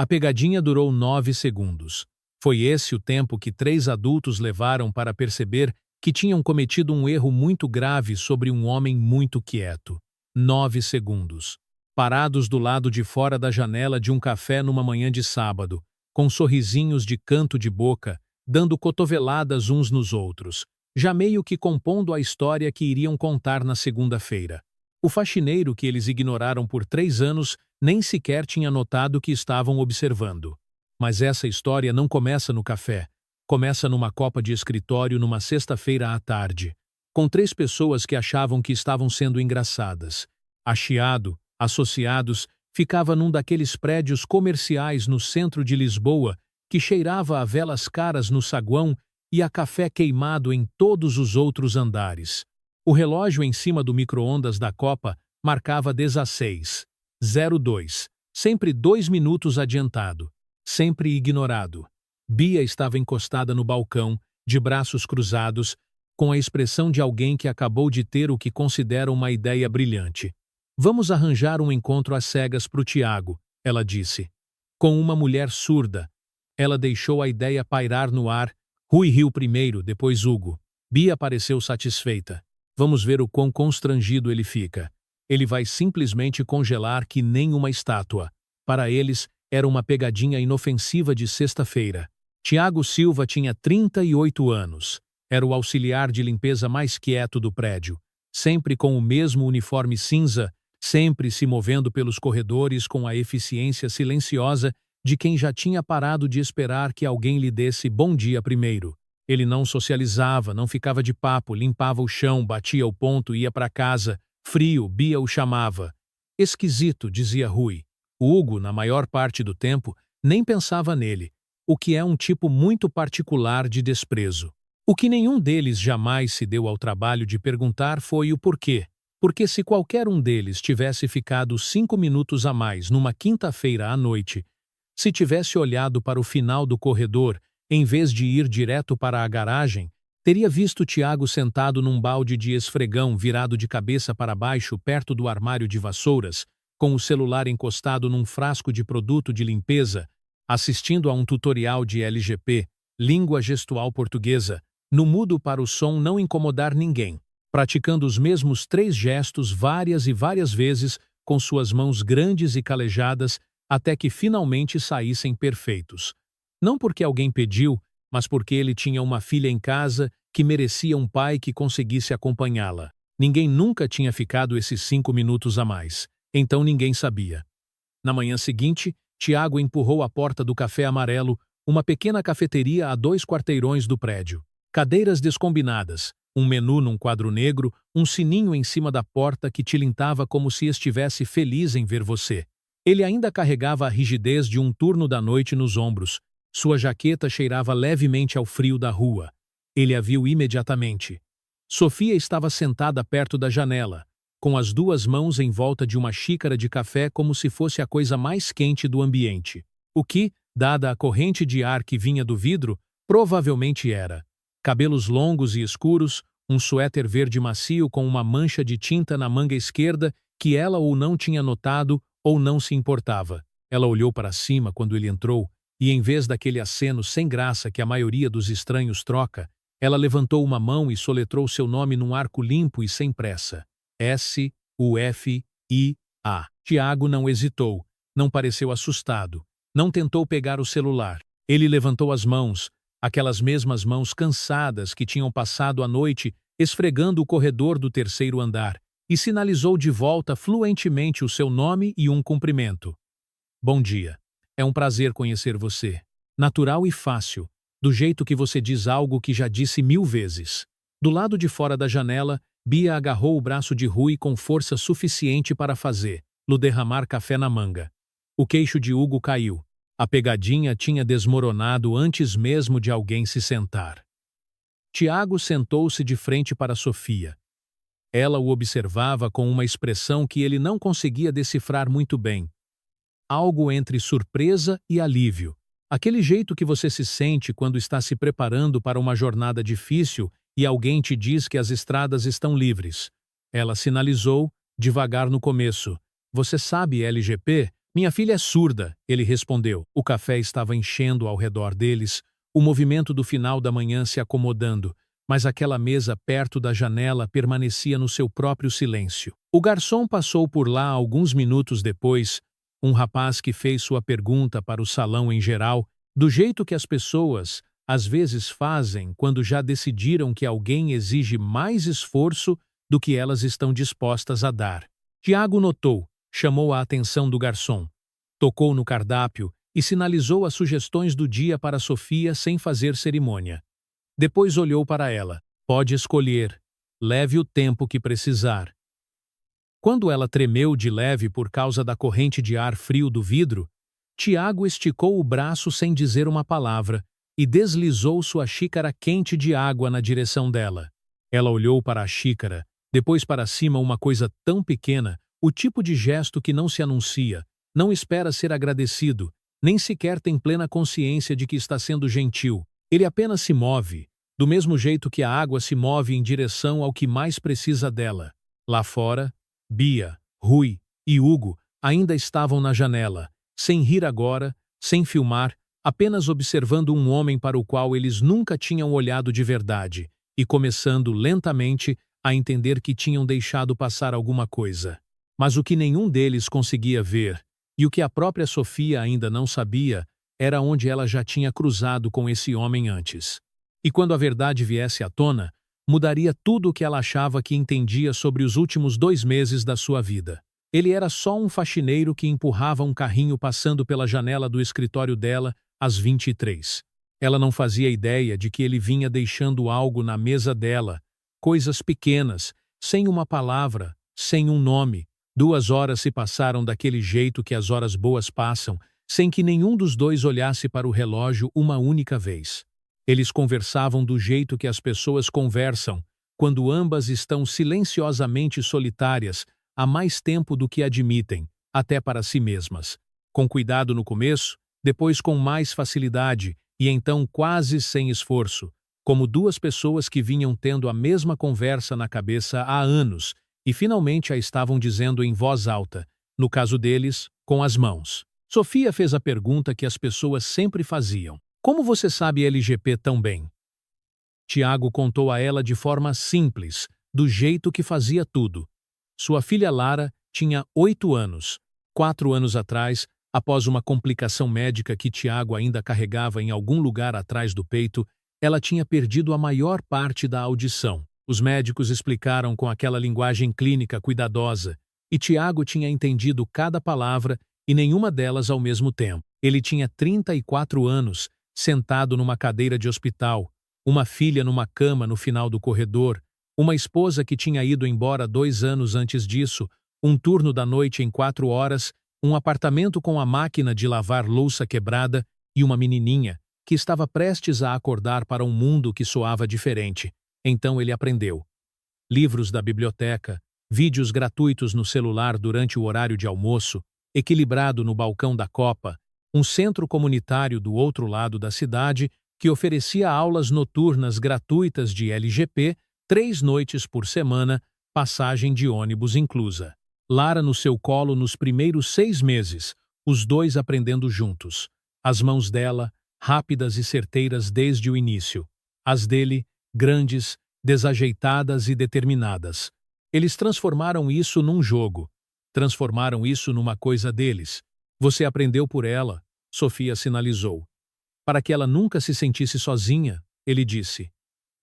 A pegadinha durou 9 segundos. Foi esse o tempo que 3 adultos levaram para perceber que tinham cometido um erro muito grave sobre um homem muito quieto. 9 segundos. Parados do lado de fora da janela de um café numa manhã de sábado, com sorrisinhos de canto de boca, dando cotoveladas uns nos outros, já meio que compondo a história que iriam contar na segunda-feira. O faxineiro que eles ignoraram por 3 anos nem sequer tinha notado que estavam observando. Mas essa história não começa no café. Começa numa copa de escritório numa sexta-feira à tarde, com 3 pessoas que achavam que estavam sendo engraçadas. A Chiado, Associados, ficava num daqueles prédios comerciais no centro de Lisboa que cheirava a velas caras no saguão e a café queimado em todos os outros andares. O relógio em cima do micro-ondas da copa marcava 16:02, sempre 2 minutos adiantado, sempre ignorado. Bia estava encostada no balcão, de braços cruzados, com a expressão de alguém que acabou de ter o que considera uma ideia brilhante. Vamos arranjar um encontro às cegas para o Tiago, ela disse. Com uma mulher surda. Ela deixou a ideia pairar no ar. Rui riu primeiro, depois Hugo. Bia pareceu satisfeita. Vamos ver o quão constrangido ele fica. Ele vai simplesmente congelar que nem uma estátua. Para eles, era uma pegadinha inofensiva de sexta-feira. Tiago Silva tinha 38 anos. Era o auxiliar de limpeza mais quieto do prédio. Sempre com o mesmo uniforme cinza, sempre se movendo pelos corredores com a eficiência silenciosa de quem já tinha parado de esperar que alguém lhe desse bom dia primeiro. Ele não socializava, não ficava de papo, limpava o chão, batia o ponto, ia para casa. Frio, Bia o chamava. Esquisito, dizia Rui. O Hugo, na maior parte do tempo, nem pensava nele, o que é um tipo muito particular de desprezo. O que nenhum deles jamais se deu ao trabalho de perguntar foi o porquê. Porque se qualquer um deles tivesse ficado 5 minutos a mais numa quinta-feira à noite, se tivesse olhado para o final do corredor, em vez de ir direto para a garagem, teria visto Tiago sentado num balde de esfregão virado de cabeça para baixo perto do armário de vassouras, com o celular encostado num frasco de produto de limpeza, assistindo a um tutorial de LGP, língua gestual portuguesa, no mudo para o som não incomodar ninguém, praticando os mesmos 3 gestos várias e várias vezes com suas mãos grandes e calejadas até que finalmente saíssem perfeitos. Não porque alguém pediu, mas porque ele tinha uma filha em casa que merecia um pai que conseguisse acompanhá-la. Ninguém nunca tinha ficado esses 5 minutos a mais, então ninguém sabia. Na manhã seguinte, Tiago empurrou a porta do Café Amarelo, uma pequena cafeteria a 2 quarteirões do prédio. Cadeiras descombinadas, um menu num quadro negro, um sininho em cima da porta que tilintava como se estivesse feliz em ver você. Ele ainda carregava a rigidez de um turno da noite nos ombros. Sua jaqueta cheirava levemente ao frio da rua. Ele a viu imediatamente. Sofia estava sentada perto da janela, com as 2 mãos em volta de uma xícara de café como se fosse a coisa mais quente do ambiente. O que, dada a corrente de ar que vinha do vidro, provavelmente era. Cabelos longos e escuros, um suéter verde macio com uma mancha de tinta na manga esquerda que ela ou não tinha notado ou não se importava. Ela olhou para cima quando ele entrou e, em vez daquele aceno sem graça que a maioria dos estranhos troca, ela levantou uma mão e soletrou seu nome num arco limpo e sem pressa. S-U-F-I-A. Tiago não hesitou, não pareceu assustado, não tentou pegar o celular. Ele levantou as mãos, aquelas mesmas mãos cansadas que tinham passado a noite esfregando o corredor do 3º andar, e sinalizou de volta fluentemente o seu nome e um cumprimento. Bom dia. É um prazer conhecer você. Natural e fácil, do jeito que você diz algo que já disse 1000 vezes. Do lado de fora da janela, Bia agarrou o braço de Rui com força suficiente para fazê-lo derramar café na manga. O queixo de Hugo caiu. A pegadinha tinha desmoronado antes mesmo de alguém se sentar. Tiago sentou-se de frente para Sofia. Ela o observava com uma expressão que ele não conseguia decifrar muito bem. Algo entre surpresa e alívio. Aquele jeito que você se sente quando está se preparando para uma jornada difícil e alguém te diz que as estradas estão livres. Ela sinalizou, devagar no começo. Você sabe LGP? Minha filha é surda, ele respondeu. O café estava enchendo ao redor deles, o movimento do final da manhã se acomodando, mas aquela mesa perto da janela permanecia no seu próprio silêncio. O garçom passou por lá alguns minutos depois, um rapaz que fez sua pergunta para o salão em geral, do jeito que as pessoas às vezes fazem quando já decidiram que alguém exige mais esforço do que elas estão dispostas a dar. Tiago notou, chamou a atenção do garçom, tocou no cardápio e sinalizou as sugestões do dia para Sofia sem fazer cerimônia. Depois olhou para ela. Pode escolher. Leve o tempo que precisar. Quando ela tremeu de leve por causa da corrente de ar frio do vidro, Tiago esticou o braço sem dizer uma palavra e deslizou sua xícara quente de água na direção dela. Ela olhou para a xícara, depois para cima uma coisa tão pequena, o tipo de gesto que não se anuncia, não espera ser agradecido, nem sequer tem plena consciência de que está sendo gentil. Ele apenas se move, do mesmo jeito que a água se move em direção ao que mais precisa dela. Lá fora, Bia, Rui e Hugo ainda estavam na janela, sem rir agora, sem filmar, apenas observando um homem para o qual eles nunca tinham olhado de verdade, e começando lentamente a entender que tinham deixado passar alguma coisa. Mas o que nenhum deles conseguia ver, e o que a própria Sofia ainda não sabia, era onde ela já tinha cruzado com esse homem antes. E quando a verdade viesse à tona, mudaria tudo o que ela achava que entendia sobre os últimos 2 meses da sua vida. Ele era só um faxineiro que empurrava um carrinho passando pela janela do escritório dela às 23. Ela não fazia ideia de que ele vinha deixando algo na mesa dela, coisas pequenas, sem uma palavra, sem um nome. 2 horas se passaram daquele jeito que as horas boas passam, sem que nenhum dos dois olhasse para o relógio uma única vez. Eles conversavam do jeito que as pessoas conversam, quando ambas estão silenciosamente solitárias, há mais tempo do que admitem, até para si mesmas. Com cuidado no começo, depois com mais facilidade, e então quase sem esforço, como 2 pessoas que vinham tendo a mesma conversa na cabeça há anos, e finalmente a estavam dizendo em voz alta, no caso deles, com as mãos. Sofia fez a pergunta que as pessoas sempre faziam. Como você sabe LGP tão bem? Tiago contou a ela de forma simples, do jeito que fazia tudo. Sua filha Lara tinha 8 anos. 4 anos atrás, após uma complicação médica que Tiago ainda carregava em algum lugar atrás do peito, ela tinha perdido a maior parte da audição. Os médicos explicaram com aquela linguagem clínica cuidadosa, e Tiago tinha entendido cada palavra e nenhuma delas ao mesmo tempo. Ele tinha 34 anos, sentado numa cadeira de hospital, uma filha numa cama no final do corredor, uma esposa que tinha ido embora 2 anos antes disso, um turno da noite em 4 horas, um apartamento com a máquina de lavar louça quebrada e uma menininha que estava prestes a acordar para um mundo que soava diferente. Então ele aprendeu. Livros da biblioteca, vídeos gratuitos no celular durante o horário de almoço, equilibrado no balcão da Copa, um centro comunitário do outro lado da cidade que oferecia aulas noturnas gratuitas de LGP 3 noites por semana, passagem de ônibus inclusa. Lara no seu colo nos primeiros 6 meses, os dois aprendendo juntos. As mãos dela, rápidas e certeiras desde o início. As dele, grandes, desajeitadas e determinadas. Eles transformaram isso num jogo. Transformaram isso numa coisa deles. Você aprendeu por ela, Sofia sinalizou. Para que ela nunca se sentisse sozinha, ele disse.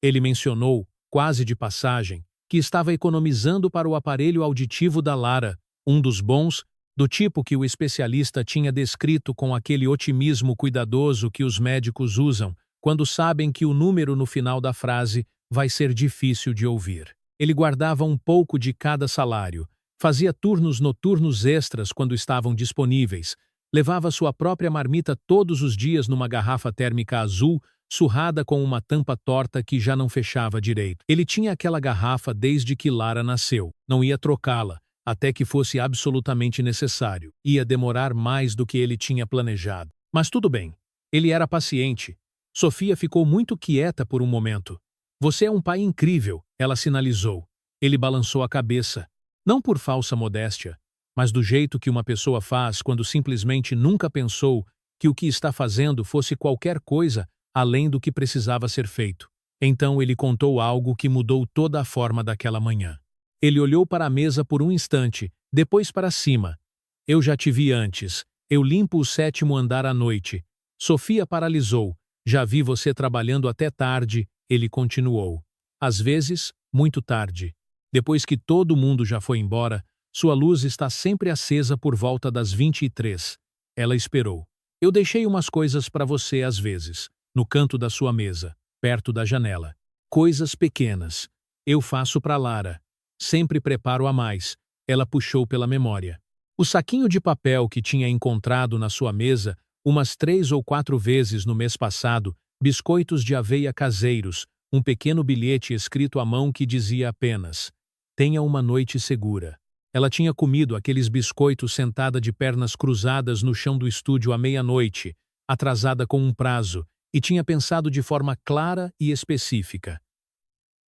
Ele mencionou, quase de passagem, que estava economizando para o aparelho auditivo da Lara, um dos bons, do tipo que o especialista tinha descrito com aquele otimismo cuidadoso que os médicos usam quando sabem que o número no final da frase vai ser difícil de ouvir. Ele guardava um pouco de cada salário, fazia turnos noturnos extras quando estavam disponíveis, levava sua própria marmita todos os dias numa garrafa térmica azul, surrada com uma tampa torta que já não fechava direito. Ele tinha aquela garrafa desde que Lara nasceu. Não ia trocá-la, até que fosse absolutamente necessário. Ia demorar mais do que ele tinha planejado. Mas tudo bem. Ele era paciente. Sofia ficou muito quieta por um momento. Você é um pai incrível, ela sinalizou. Ele balançou a cabeça. Não por falsa modéstia, mas do jeito que uma pessoa faz quando simplesmente nunca pensou que o que está fazendo fosse qualquer coisa além do que precisava ser feito. Então ele contou algo que mudou toda a forma daquela manhã. Ele olhou para a mesa por um instante, depois para cima. Eu já te vi antes. Eu limpo o 7º andar à noite. Sofia paralisou. Já vi você trabalhando até tarde, ele continuou. Às vezes, muito tarde. Depois que todo mundo já foi embora, sua luz está sempre acesa por volta das 23. Ela esperou. Eu deixei umas coisas para você às vezes, no canto da sua mesa, perto da janela. Coisas pequenas. Eu faço para Lara. Sempre preparo a mais. Ela puxou pela memória. O saquinho de papel que tinha encontrado na sua mesa umas 3 ou 4 vezes no mês passado, biscoitos de aveia caseiros, um pequeno bilhete escrito à mão que dizia apenas: "Tenha uma noite segura." Ela tinha comido aqueles biscoitos sentada de pernas cruzadas no chão do estúdio à meia-noite, atrasada com um prazo, e tinha pensado de forma clara e específica: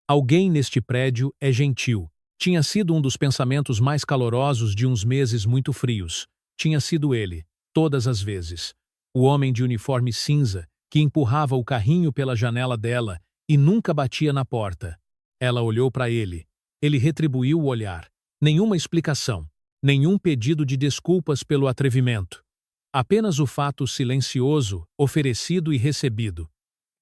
alguém neste prédio é gentil. Tinha sido um dos pensamentos mais calorosos de uns meses muito frios. Tinha sido ele, todas as vezes. O homem de uniforme cinza, que empurrava o carrinho pela janela dela e nunca batia na porta. Ela olhou para ele. Ele retribuiu o olhar. Nenhuma explicação. Nenhum pedido de desculpas pelo atrevimento. Apenas o fato silencioso, oferecido e recebido.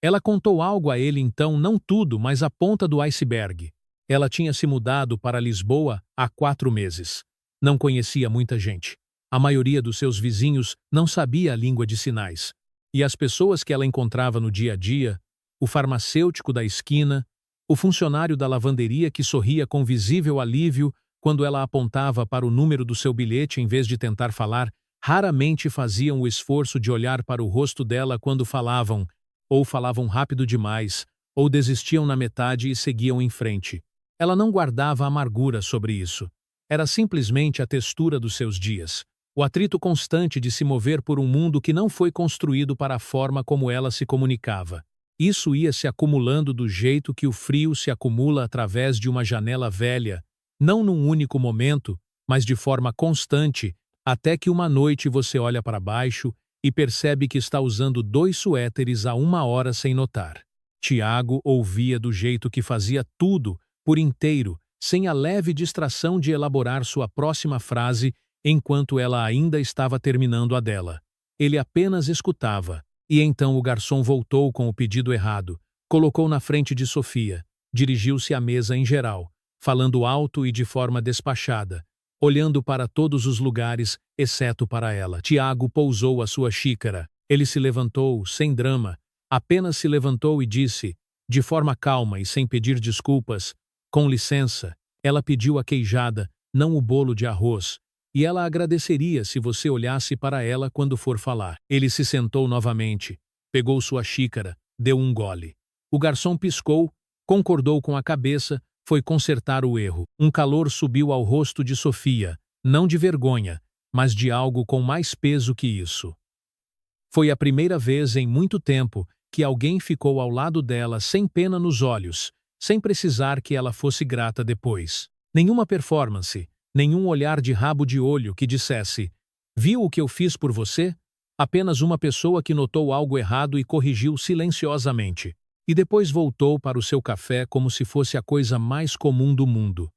Ela contou algo a ele então, não tudo, mas a ponta do iceberg. Ela tinha se mudado para Lisboa há 4 meses. Não conhecia muita gente. A maioria dos seus vizinhos não sabia a língua de sinais. E as pessoas que ela encontrava no dia a dia, o farmacêutico da esquina, o funcionário da lavanderia que sorria com visível alívio quando ela apontava para o número do seu bilhete em vez de tentar falar, raramente faziam o esforço de olhar para o rosto dela quando falavam, ou falavam rápido demais, ou desistiam na metade e seguiam em frente. Ela não guardava amargura sobre isso. Era simplesmente a textura dos seus dias. O atrito constante de se mover por um mundo que não foi construído para a forma como ela se comunicava. Isso ia se acumulando do jeito que o frio se acumula através de uma janela velha, não num único momento, mas de forma constante, até que uma noite você olha para baixo e percebe que está usando 2 suéteres há 1 hora sem notar. Tiago ouvia do jeito que fazia tudo, por inteiro, sem a leve distração de elaborar sua próxima frase enquanto ela ainda estava terminando a dela. Ele apenas escutava, e então o garçom voltou com o pedido errado, colocou na frente de Sofia, dirigiu-se à mesa em geral, falando alto e de forma despachada, olhando para todos os lugares, exceto para ela. Tiago pousou a sua xícara. Ele se levantou, sem drama, apenas se levantou e disse, de forma calma e sem pedir desculpas: "Com licença." Ela pediu a queijada, não o bolo de arroz, e ela agradeceria se você olhasse para ela quando for falar. Ele se sentou novamente, pegou sua xícara, deu um gole. O garçom piscou, concordou com a cabeça, foi consertar o erro. Um calor subiu ao rosto de Sofia, não de vergonha, mas de algo com mais peso que isso. Foi a primeira vez em muito tempo que alguém ficou ao lado dela sem pena nos olhos, sem precisar que ela fosse grata depois. Nenhuma performance, nenhum olhar de rabo de olho que dissesse: "Viu o que eu fiz por você?" Apenas uma pessoa que notou algo errado e corrigiu silenciosamente. E depois voltou para o seu café como se fosse a coisa mais comum do mundo.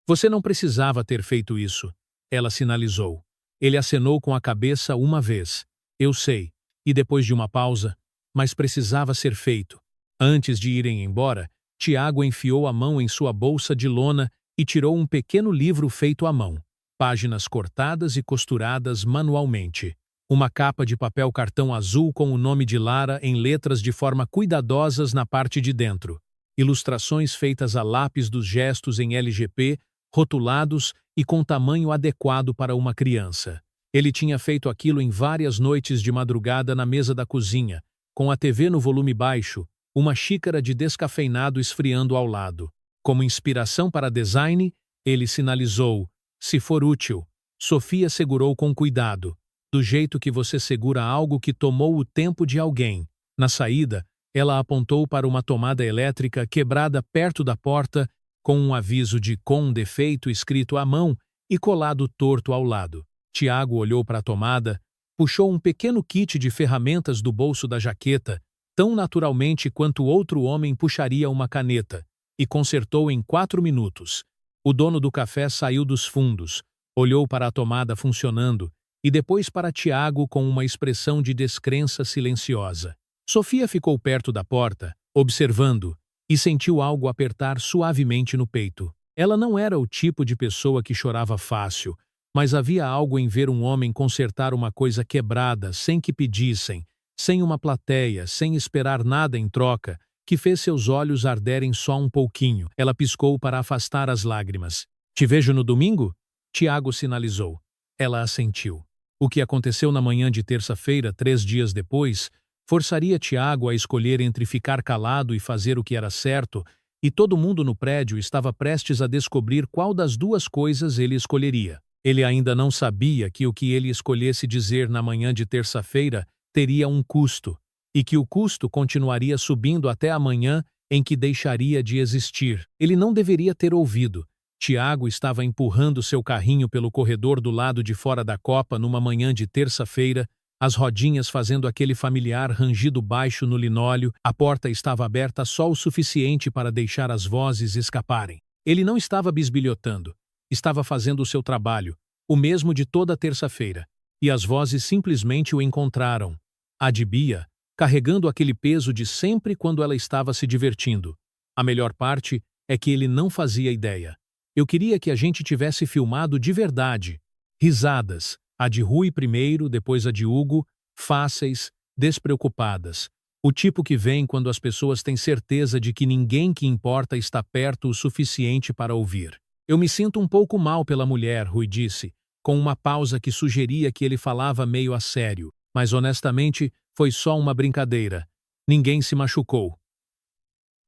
"Você não precisava ter feito isso", ela sinalizou. Ele acenou com a cabeça uma vez. "Eu sei." E depois de uma pausa: "Mas precisava ser feito." Antes de irem embora, Tiago enfiou a mão em sua bolsa de lona e tirou um pequeno livro feito à mão, páginas cortadas e costuradas manualmente. Uma capa de papel cartão azul com o nome de Lara em letras de forma cuidadosas na parte de dentro. Ilustrações feitas a lápis dos gestos em LGP, rotulados e com tamanho adequado para uma criança. Ele tinha feito aquilo em várias noites de madrugada na mesa da cozinha, com a TV no volume baixo, uma xícara de descafeinado esfriando ao lado. Como inspiração para design, ele sinalizou: "Se for útil." Sofia segurou com cuidado, do jeito que você segura algo que tomou o tempo de alguém. Na saída, ela apontou para uma tomada elétrica quebrada perto da porta, com um aviso de "com defeito" escrito à mão e colado torto ao lado. Tiago olhou para a tomada, puxou um pequeno kit de ferramentas do bolso da jaqueta, tão naturalmente quanto outro homem puxaria uma caneta, e consertou em 4 minutos. O dono do café saiu dos fundos, olhou para a tomada funcionando e depois para Tiago com uma expressão de descrença silenciosa. Sofia ficou perto da porta, observando, e sentiu algo apertar suavemente no peito. Ela não era o tipo de pessoa que chorava fácil, mas havia algo em ver um homem consertar uma coisa quebrada sem que pedissem, sem uma plateia, sem esperar nada em troca, que fez seus olhos arderem só um pouquinho. Ela piscou para afastar as lágrimas. "Te vejo no domingo?" Tiago sinalizou. Ela assentiu. O que aconteceu na manhã de terça-feira, 3 dias depois, forçaria Tiago a escolher entre ficar calado e fazer o que era certo, e todo mundo no prédio estava prestes a descobrir qual das duas coisas ele escolheria. Ele ainda não sabia que o que ele escolhesse dizer na manhã de terça-feira teria um custo, e que o custo continuaria subindo até a manhã em que deixaria de existir. Ele não deveria ter ouvido. Tiago estava empurrando seu carrinho pelo corredor do lado de fora da copa numa manhã de terça-feira, as rodinhas fazendo aquele familiar rangido baixo no linóleo. A porta estava aberta só o suficiente para deixar as vozes escaparem. Ele não estava bisbilhotando. Estava fazendo o seu trabalho, o mesmo de toda terça-feira, e as vozes simplesmente o encontraram. A de Bia, carregando aquele peso de sempre quando ela estava se divertindo. A melhor parte é que ele não fazia ideia. Eu queria que a gente tivesse filmado de verdade. Risadas, a de Rui primeiro, depois a de Hugo, fáceis, despreocupadas. O tipo que vem quando as pessoas têm certeza de que ninguém que importa está perto o suficiente para ouvir. Eu me sinto um pouco mal pela mulher, Rui disse, com uma pausa que sugeria que ele falava meio a sério. Mas honestamente, foi só uma brincadeira. Ninguém se machucou.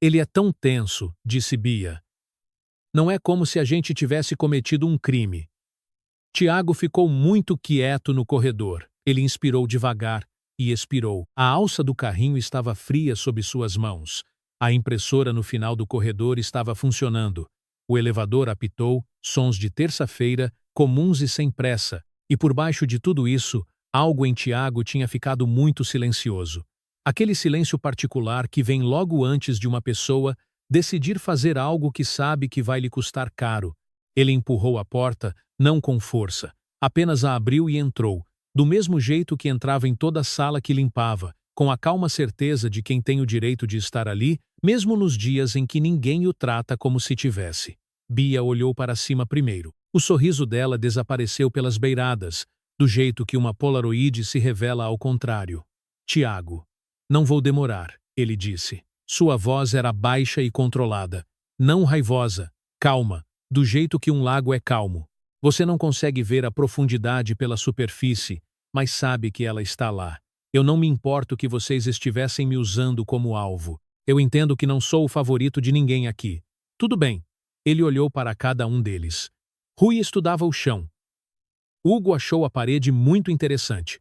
Ele é tão tenso, disse Bia. Não é como se a gente tivesse cometido um crime. Tiago ficou muito quieto no corredor. Ele inspirou devagar e expirou. A alça do carrinho estava fria sob suas mãos. A impressora no final do corredor estava funcionando. O elevador apitou, sons de terça-feira, comuns e sem pressa. E por baixo de tudo isso, algo em Tiago tinha ficado muito silencioso. Aquele silêncio particular que vem logo antes de uma pessoa decidir fazer algo que sabe que vai lhe custar caro. Ele empurrou a porta, não com força. Apenas a abriu e entrou, do mesmo jeito que entrava em toda a sala que limpava, com a calma certeza de quem tem o direito de estar ali, mesmo nos dias em que ninguém o trata como se tivesse. Bia olhou para cima primeiro. O sorriso dela desapareceu pelas beiradas, do jeito que uma Polaroid se revela ao contrário. "Tiago, não vou demorar", ele disse. Sua voz era baixa e controlada, não raivosa, calma, do jeito que um lago é calmo. Você não consegue ver a profundidade pela superfície, mas sabe que ela está lá. Eu não me importo que vocês estivessem me usando como alvo. Eu entendo que não sou o favorito de ninguém aqui. Tudo bem. Ele olhou para cada um deles. Rui estudava o chão. Hugo achou a parede muito interessante.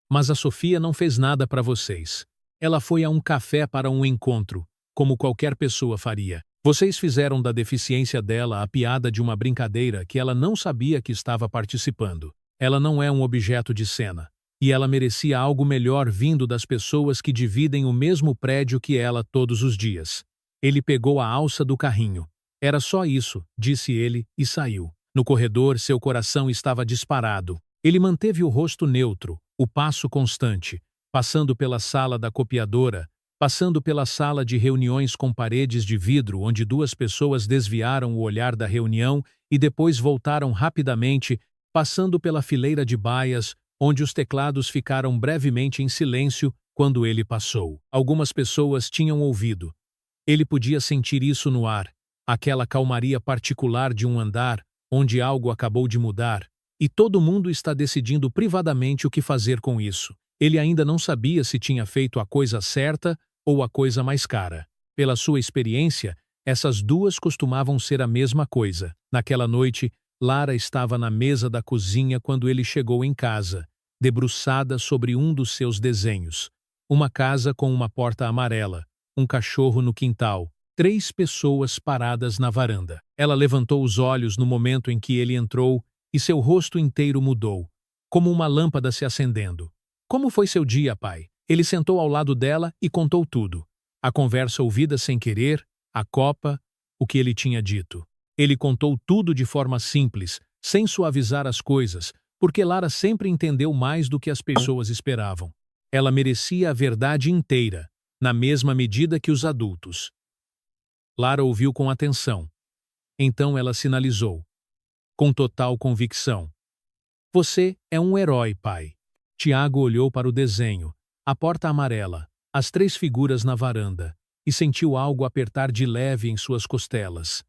Mas a Sofia não fez nada para vocês. Ela foi a um café para um encontro, como qualquer pessoa faria. Vocês fizeram da deficiência dela a piada de uma brincadeira que ela não sabia que estava participando. Ela não é um objeto de cena. E ela merecia algo melhor vindo das pessoas que dividem o mesmo prédio que ela todos os dias. Ele pegou a alça do carrinho. Era só isso, disse ele, e saiu. No corredor, seu coração estava disparado. Ele manteve o rosto neutro, o passo constante, passando pela sala da copiadora, passando pela sala de reuniões com paredes de vidro onde 2 pessoas desviaram o olhar da reunião e depois voltaram rapidamente, passando pela fileira de baias, onde os teclados ficaram brevemente em silêncio quando ele passou. Algumas pessoas tinham ouvido. Ele podia sentir isso no ar, aquela calmaria particular de um andar, onde algo acabou de mudar, e todo mundo está decidindo privadamente o que fazer com isso. Ele ainda não sabia se tinha feito a coisa certa ou a coisa mais cara. Pela sua experiência, essas duas costumavam ser a mesma coisa. Naquela noite, Lara estava na mesa da cozinha quando ele chegou em casa, debruçada sobre um dos seus desenhos. Uma casa com uma porta amarela, um cachorro no quintal, 3 pessoas paradas na varanda. Ela levantou os olhos no momento em que ele entrou e seu rosto inteiro mudou, como uma lâmpada se acendendo. Como foi seu dia, pai? Ele sentou ao lado dela e contou tudo. A conversa ouvida sem querer, a copa, o que ele tinha dito. Ele contou tudo de forma simples, sem suavizar as coisas, porque Lara sempre entendeu mais do que as pessoas esperavam. Ela merecia a verdade inteira, na mesma medida que os adultos. Lara ouviu com atenção. Então ela sinalizou, com total convicção. Você é um herói, pai. Tiago olhou para o desenho, a porta amarela, as 3 figuras na varanda, e sentiu algo apertar de leve em suas costelas.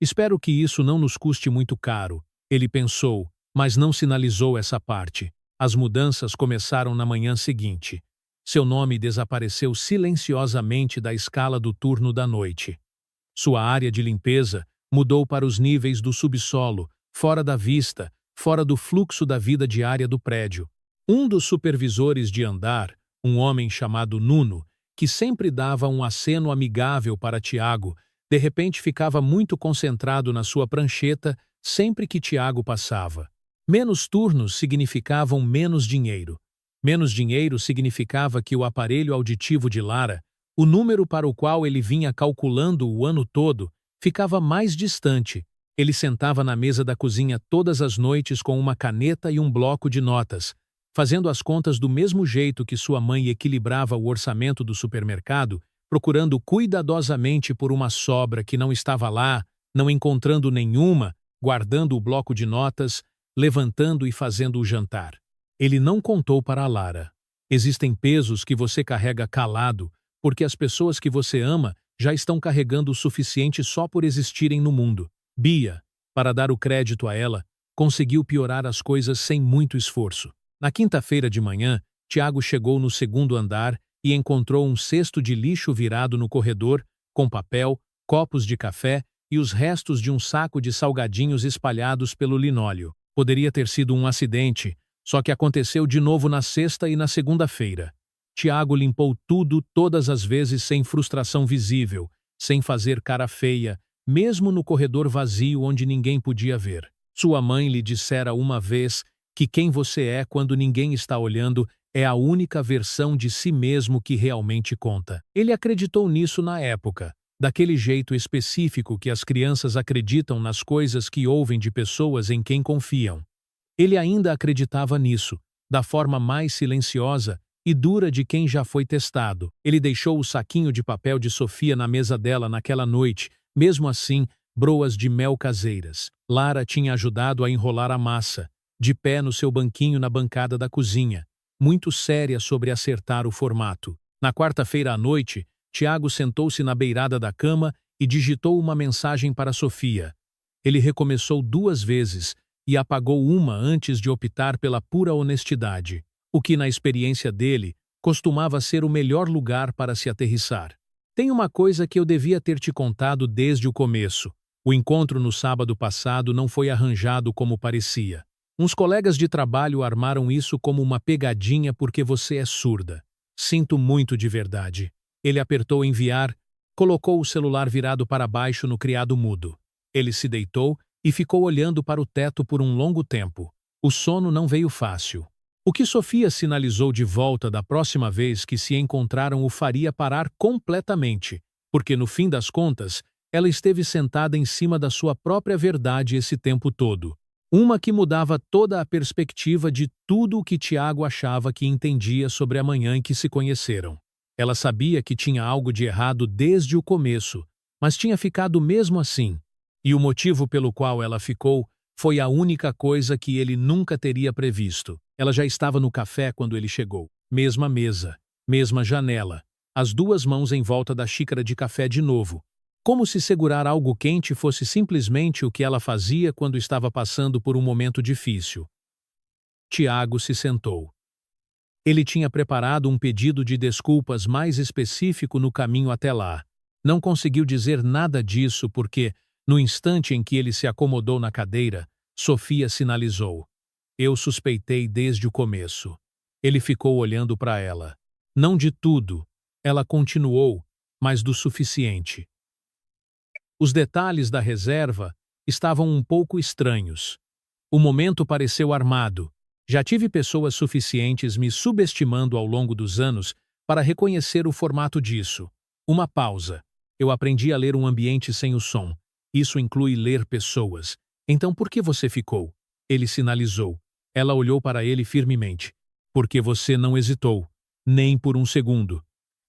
Espero que isso não nos custe muito caro, ele pensou, mas não sinalizou essa parte. As mudanças começaram na manhã seguinte. Seu nome desapareceu silenciosamente da escala do turno da noite. Sua área de limpeza mudou para os níveis do subsolo, fora da vista, fora do fluxo da vida diária do prédio. Um dos supervisores de andar, um homem chamado Nuno, que sempre dava um aceno amigável para Tiago, de repente ficava muito concentrado na sua prancheta sempre que Tiago passava. Menos turnos significavam menos dinheiro. Menos dinheiro significava que o aparelho auditivo de Lara, o número para o qual ele vinha calculando o ano todo, ficava mais distante. Ele sentava na mesa da cozinha todas as noites com uma caneta e um bloco de notas, fazendo as contas do mesmo jeito que sua mãe equilibrava o orçamento do supermercado, procurando cuidadosamente por uma sobra que não estava lá, não encontrando nenhuma, guardando o bloco de notas, levantando e fazendo o jantar. Ele não contou para a Lara. Existem pesos que você carrega calado, porque as pessoas que você ama já estão carregando o suficiente só por existirem no mundo. Bia, para dar o crédito a ela, conseguiu piorar as coisas sem muito esforço. Na quinta-feira de manhã, Tiago chegou no 2º andar e encontrou um cesto de lixo virado no corredor, com papel, copos de café e os restos de um saco de salgadinhos espalhados pelo linóleo. Poderia ter sido um acidente, só que aconteceu de novo na sexta e na segunda-feira. Tiago limpou tudo todas as vezes sem frustração visível, sem fazer cara feia, mesmo no corredor vazio onde ninguém podia ver. Sua mãe lhe dissera uma vez que quem você é quando ninguém está olhando é a única versão de si mesmo que realmente conta. Ele acreditou nisso na época, daquele jeito específico que as crianças acreditam nas coisas que ouvem de pessoas em quem confiam. Ele ainda acreditava nisso, da forma mais silenciosa e dura de quem já foi testado. Ele deixou o saquinho de papel de Sofia na mesa dela naquela noite, mesmo assim, broas de mel caseiras. Lara tinha ajudado a enrolar a massa, de pé no seu banquinho na bancada da cozinha, muito séria sobre acertar o formato. Na quarta-feira à noite, Tiago sentou-se na beirada da cama e digitou uma mensagem para Sofia. Ele recomeçou 2 vezes e apagou uma antes de optar pela pura honestidade, o que na experiência dele costumava ser o melhor lugar para se aterrissar. Tem uma coisa que eu devia ter te contado desde o começo. O encontro no sábado passado não foi arranjado como parecia. Uns colegas de trabalho armaram isso como uma pegadinha porque você é surda. Sinto muito de verdade. Ele apertou enviar, colocou o celular virado para baixo no criado mudo. Ele se deitou e ficou olhando para o teto por um longo tempo. O sono não veio fácil. O que Sofia sinalizou de volta da próxima vez que se encontraram o faria parar completamente, porque no fim das contas, ela esteve sentada em cima da sua própria verdade esse tempo todo. Uma que mudava toda a perspectiva de tudo o que Tiago achava que entendia sobre a manhã em que se conheceram. Ela sabia que tinha algo de errado desde o começo, mas tinha ficado mesmo assim. E o motivo pelo qual ela ficou foi a única coisa que ele nunca teria previsto. Ela já estava no café quando ele chegou. Mesma mesa, mesma janela, as 2 mãos em volta da xícara de café de novo. Como se segurar algo quente fosse simplesmente o que ela fazia quando estava passando por um momento difícil. Tiago se sentou. Ele tinha preparado um pedido de desculpas mais específico no caminho até lá. Não conseguiu dizer nada disso porque, no instante em que ele se acomodou na cadeira, Sofia sinalizou. Eu suspeitei desde o começo. Ele ficou olhando para ela. Não de tudo, ela continuou, mas do suficiente. Os detalhes da reserva estavam um pouco estranhos. O momento pareceu armado. Já tive pessoas suficientes me subestimando ao longo dos anos para reconhecer o formato disso. Uma pausa. Eu aprendi a ler um ambiente sem o som. Isso inclui ler pessoas. Então por que você ficou? Ele sinalizou. Ela olhou para ele firmemente. Porque você não hesitou. Nem por um segundo.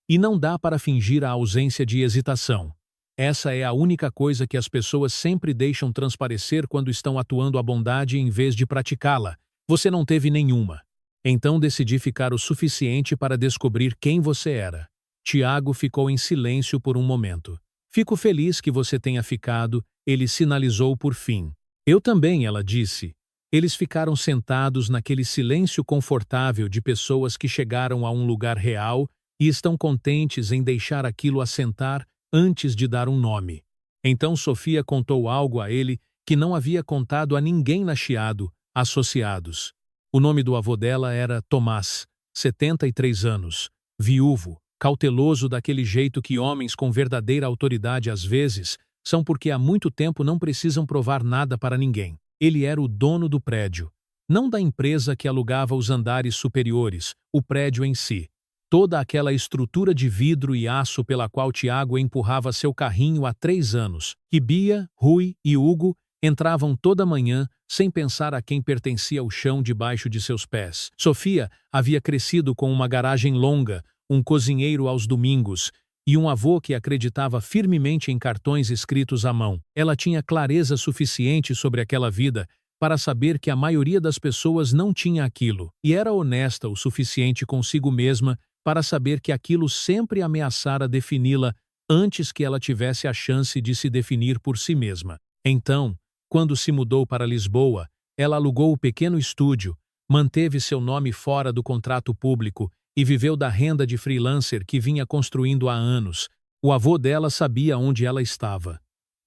E não dá para fingir a ausência de hesitação. Essa é a única coisa que as pessoas sempre deixam transparecer quando estão atuando a bondade em vez de praticá-la. Você não teve nenhuma. Então decidi ficar o suficiente para descobrir quem você era. Tiago ficou em silêncio por um momento. Fico feliz que você tenha ficado, ele sinalizou por fim. Eu também, ela disse. Eles ficaram sentados naquele silêncio confortável de pessoas que chegaram a um lugar real e estão contentes em deixar aquilo assentar antes de dar um nome. Então Sofia contou algo a ele que não havia contado a ninguém na Chiado, associados. O nome do avô dela era Tomás, 73 anos, viúvo, cauteloso daquele jeito que homens com verdadeira autoridade às vezes são porque há muito tempo não precisam provar nada para ninguém. Ele era o dono do prédio, não da empresa que alugava os andares superiores, o prédio em si. Toda aquela estrutura de vidro e aço pela qual Tiago empurrava seu carrinho há 3 anos, que Bia, Rui e Hugo entravam toda manhã sem pensar a quem pertencia o chão debaixo de seus pés. Sofia havia crescido com uma garagem longa, um cozinheiro aos domingos e um avô que acreditava firmemente em cartões escritos à mão. Ela tinha clareza suficiente sobre aquela vida para saber que a maioria das pessoas não tinha aquilo, e era honesta o suficiente consigo mesma para saber que aquilo sempre ameaçara defini-la antes que ela tivesse a chance de se definir por si mesma. Então, quando se mudou para Lisboa, ela alugou o pequeno estúdio, manteve seu nome fora do contrato público e viveu da renda de freelancer que vinha construindo há anos. O avô dela sabia onde ela estava.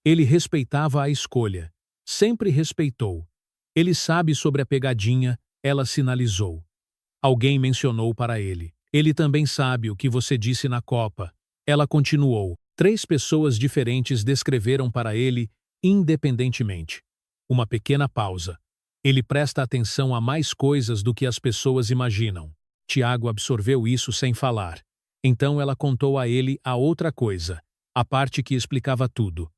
Ele respeitava a escolha. Sempre respeitou. Ele sabe sobre a pegadinha, ela sinalizou. Alguém mencionou para ele. Ele também sabe o que você disse na Copa. Ela continuou. 3 pessoas diferentes descreveram para ele, independentemente. Uma pequena pausa. Ele presta atenção a mais coisas do que as pessoas imaginam. Tiago absorveu isso sem falar. Então ela contou a ele a outra coisa, a parte que explicava tudo.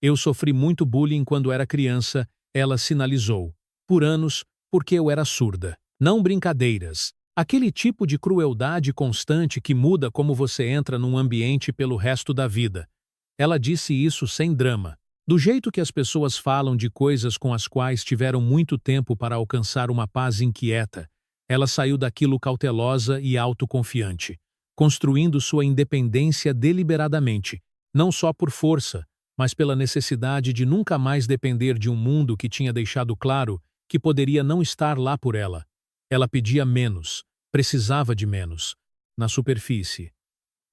Eu sofri muito bullying quando era criança, ela sinalizou. Por anos, porque eu era surda. Não brincadeiras. Aquele tipo de crueldade constante que muda como você entra num ambiente pelo resto da vida. Ela disse isso sem drama. Do jeito que as pessoas falam de coisas com as quais tiveram muito tempo para alcançar uma paz inquieta, ela saiu daquilo cautelosa e autoconfiante, construindo sua independência deliberadamente, não só por força, mas pela necessidade de nunca mais depender de um mundo que tinha deixado claro que poderia não estar lá por ela. Ela pedia menos, precisava de menos, na superfície.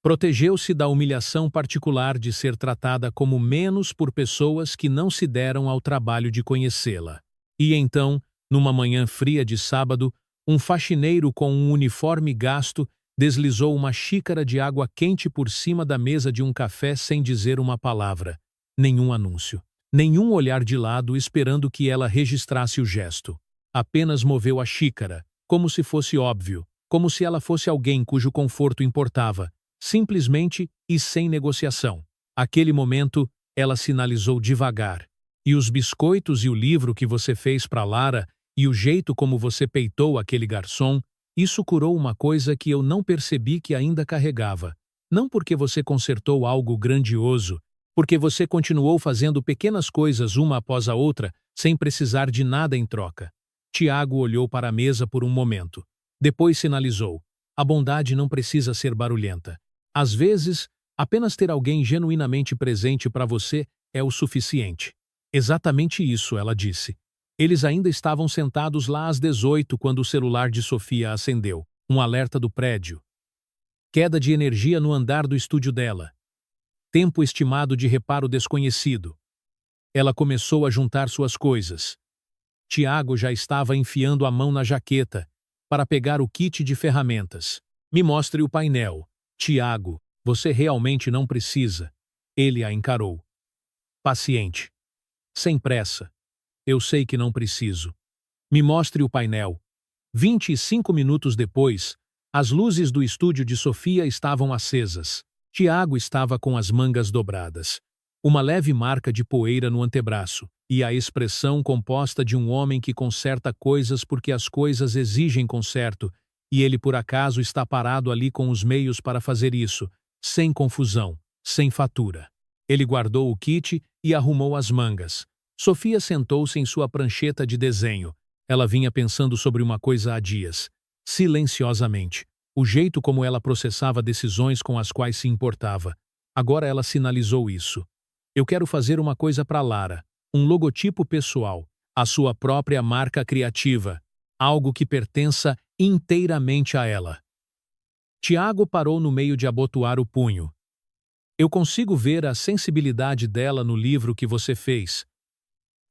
Protegeu-se da humilhação particular de ser tratada como menos por pessoas que não se deram ao trabalho de conhecê-la. E então, numa manhã fria de sábado, um faxineiro com um uniforme gasto deslizou uma xícara de água quente por cima da mesa de um café sem dizer uma palavra. Nenhum anúncio. Nenhum olhar de lado esperando que ela registrasse o gesto. Apenas moveu a xícara, como se fosse óbvio, como se ela fosse alguém cujo conforto importava, simplesmente e sem negociação. Aquele momento, ela sinalizou devagar. E os biscoitos e o livro que você fez para Lara e o jeito como você peitou aquele garçom, isso curou uma coisa que eu não percebi que ainda carregava. Não porque você consertou algo grandioso, porque você continuou fazendo pequenas coisas uma após a outra, sem precisar de nada em troca. Tiago olhou para a mesa por um momento. Depois sinalizou. A bondade não precisa ser barulhenta. Às vezes, apenas ter alguém genuinamente presente para você é o suficiente. Exatamente isso, ela disse. Eles ainda estavam sentados lá às 18 quando o celular de Sofia acendeu. Um alerta do prédio. Queda de energia no andar do estúdio dela. Tempo estimado de reparo desconhecido. Ela começou a juntar suas coisas. Tiago já estava enfiando a mão na jaqueta para pegar o kit de ferramentas. Me mostre o painel. Tiago, você realmente não precisa. Ele a encarou. paciente. Sem pressa. Eu sei que não preciso. Me mostre o painel. 25 minutos depois, as luzes do estúdio de Sofia estavam acesas. Tiago estava com as mangas dobradas, uma leve marca de poeira no antebraço, e a expressão composta de um homem que conserta coisas porque as coisas exigem conserto, e ele por acaso está parado ali com os meios para fazer isso, sem confusão, sem fatura. Ele guardou o kit e arrumou as mangas. Sofia sentou-se em sua prancheta de desenho. Ela vinha pensando sobre uma coisa há dias, silenciosamente. O jeito como ela processava decisões com as quais se importava. Agora ela sinalizou isso. Eu quero fazer uma coisa para Lara, um logotipo pessoal, a sua própria marca criativa, algo que pertença inteiramente a ela. Tiago parou no meio de abotoar o punho. Eu consigo ver a sensibilidade dela no livro que você fez.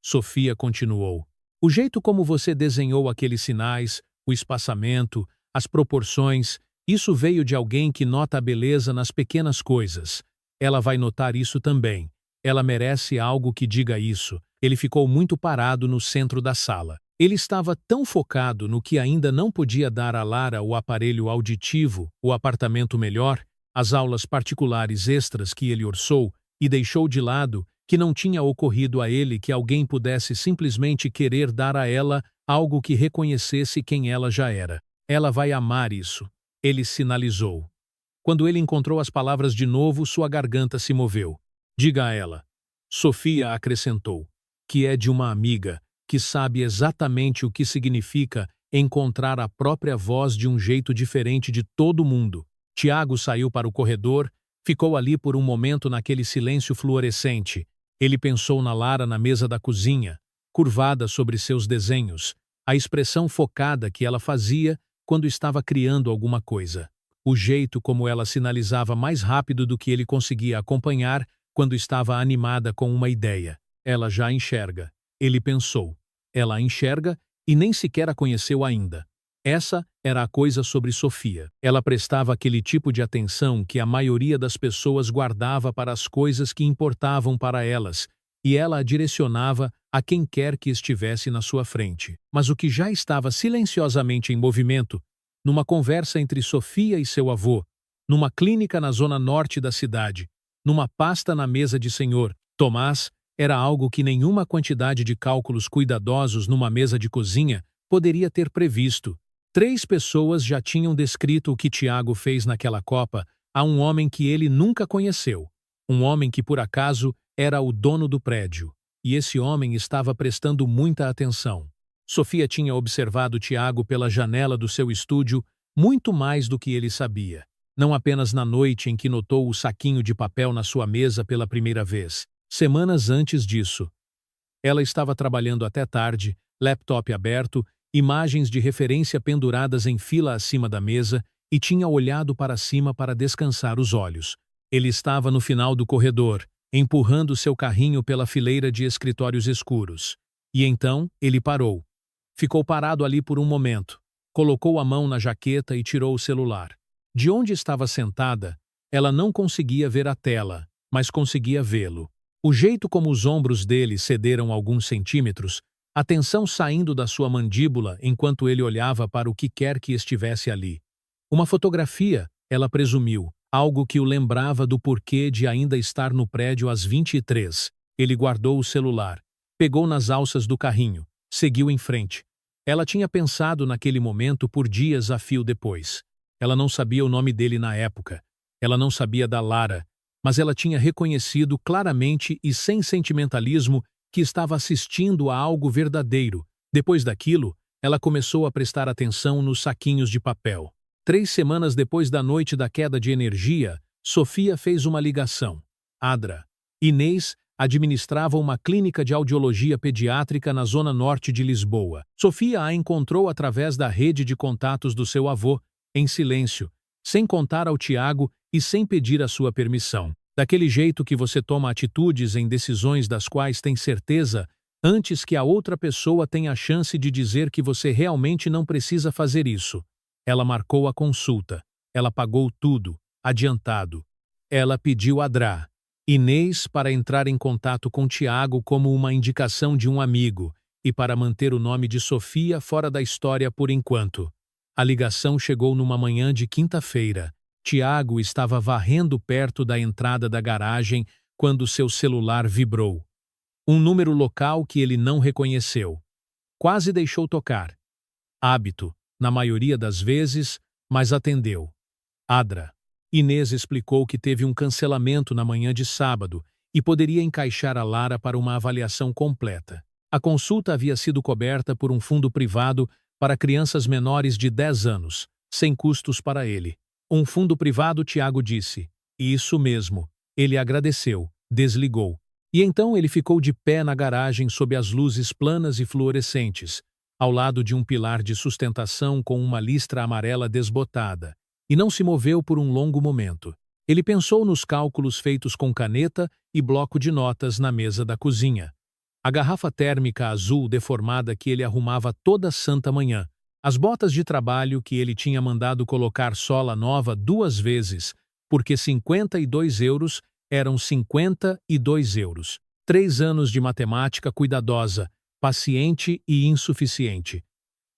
Sofia continuou. O jeito como você desenhou aqueles sinais, o espaçamento, as proporções, isso veio de alguém que nota a beleza nas pequenas coisas. Ela vai notar isso também. Ela merece algo que diga isso. Ele ficou muito parado no centro da sala. Ele estava tão focado no que ainda não podia dar a Lara o aparelho auditivo, o apartamento melhor, as aulas particulares extras que ele orçou e deixou de lado, que não tinha ocorrido a ele que alguém pudesse simplesmente querer dar a ela algo que reconhecesse quem ela já era. Ela vai amar isso. Ele sinalizou. Quando ele encontrou as palavras de novo, sua garganta se moveu. Diga a ela. Sofia acrescentou, que é de uma amiga, que sabe exatamente o que significa encontrar a própria voz de um jeito diferente de todo mundo. Tiago saiu para o corredor, ficou ali por um momento naquele silêncio fluorescente. Ele pensou na Lara na mesa da cozinha, curvada sobre seus desenhos, a expressão focada que ela fazia quando estava criando alguma coisa. O jeito como ela sinalizava mais rápido do que ele conseguia acompanhar quando estava animada com uma ideia. Ela já enxerga. Ele pensou. Ela a enxerga e nem sequer a conheceu ainda. Essa era a coisa sobre Sofia. Ela prestava aquele tipo de atenção que a maioria das pessoas guardava para as coisas que importavam para elas, e ela a direcionava a quem quer que estivesse na sua frente. Mas o que já estava silenciosamente em movimento, numa conversa entre Sofia e seu avô, numa clínica na zona norte da cidade, numa pasta na mesa de senhor Tomás, era algo que nenhuma quantidade de cálculos cuidadosos numa mesa de cozinha poderia ter previsto. 3 pessoas já tinham descrito o que Tiago fez naquela copa a um homem que ele nunca conheceu. Um homem que, por acaso, era o dono do prédio. E esse homem estava prestando muita atenção. Sofia tinha observado Tiago pela janela do seu estúdio muito mais do que ele sabia. Não apenas na noite em que notou o saquinho de papel na sua mesa pela primeira vez. Semanas antes disso. Ela estava trabalhando até tarde, laptop aberto, imagens de referência penduradas em fila acima da mesa, e tinha olhado para cima para descansar os olhos. Ele estava no final do corredor, empurrando seu carrinho pela fileira de escritórios escuros. E então, ele parou. Ficou parado ali por um momento. Colocou a mão na jaqueta e tirou o celular. De onde estava sentada, ela não conseguia ver a tela, mas conseguia vê-lo. O jeito como os ombros dele cederam alguns centímetros, a tensão saindo da sua mandíbula enquanto ele olhava para o que quer que estivesse ali. Uma fotografia, ela presumiu, algo que o lembrava do porquê de ainda estar no prédio às 23. Ele guardou o celular, pegou nas alças do carrinho, seguiu em frente. Ela tinha pensado naquele momento por dias a fio depois. Ela não sabia o nome dele na época. Ela não sabia da Lara, mas ela tinha reconhecido claramente e sem sentimentalismo que estava assistindo a algo verdadeiro. Depois daquilo, ela começou a prestar atenção nos saquinhos de papel. 3 semanas depois da noite da queda de energia, Sofia fez uma ligação. Adra. Inês administrava uma clínica de audiologia pediátrica na zona norte de Lisboa. Sofia a encontrou através da rede de contatos do seu avô, em silêncio, sem contar ao Tiago e sem pedir a sua permissão. Daquele jeito que você toma atitudes em decisões das quais tem certeza antes que a outra pessoa tenha a chance de dizer que você realmente não precisa fazer isso. Ela marcou a consulta. Ela pagou tudo, adiantado. Ela pediu a Dra. Inês para entrar em contato com Tiago como uma indicação de um amigo e para manter o nome de Sofia fora da história por enquanto. A ligação chegou numa manhã de quinta-feira. Tiago estava varrendo perto da entrada da garagem quando seu celular vibrou. Um número local que ele não reconheceu. Quase deixou tocar. Hábito, na maioria das vezes, mas atendeu. Adra. Inês explicou que teve um cancelamento na manhã de sábado e poderia encaixar a Lara para uma avaliação completa. A consulta havia sido coberta por um fundo privado para crianças menores de 10 anos, sem custos para ele. Um fundo privado, Tiago disse. Isso mesmo. Ele agradeceu, desligou. E então ele ficou de pé na garagem sob as luzes planas e fluorescentes, ao lado de um pilar de sustentação com uma listra amarela desbotada, e não se moveu por um longo momento. Ele pensou nos cálculos feitos com caneta e bloco de notas na mesa da cozinha. A garrafa térmica azul deformada que ele arrumava toda santa manhã. As botas de trabalho que ele tinha mandado colocar sola nova 2 vezes, porque 52 euros eram 52 euros. 3 anos de matemática cuidadosa, paciente e insuficiente.